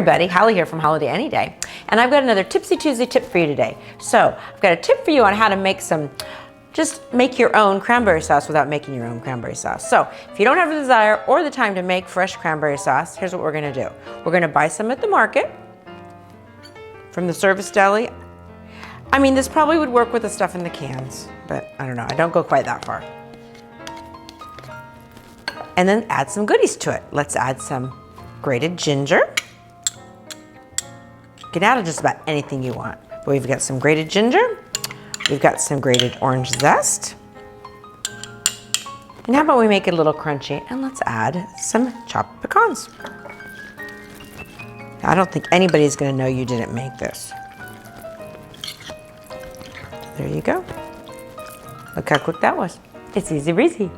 everybody, Holly here from HolliDay AnyDay, and I've got another Tipsy Tuesday tip for you today. So I've got a tip for you on how to make just make your own cranberry sauce without making your own cranberry sauce. So if you don't have the desire or the time to make fresh cranberry sauce, here's what we're gonna do. We're gonna buy some at the market, from the service deli. I mean, this probably would work with the stuff in the cans, but I don't know, I don't go quite that far. And then add some goodies to it. Let's add some grated ginger. You can add just about anything you want. But we've got some grated ginger. We've got some grated orange zest. And how about we make it a little crunchy and let's add some chopped pecans. Now, I don't think anybody's gonna know you didn't make this. There you go. Look how quick that was. It's easy breezy.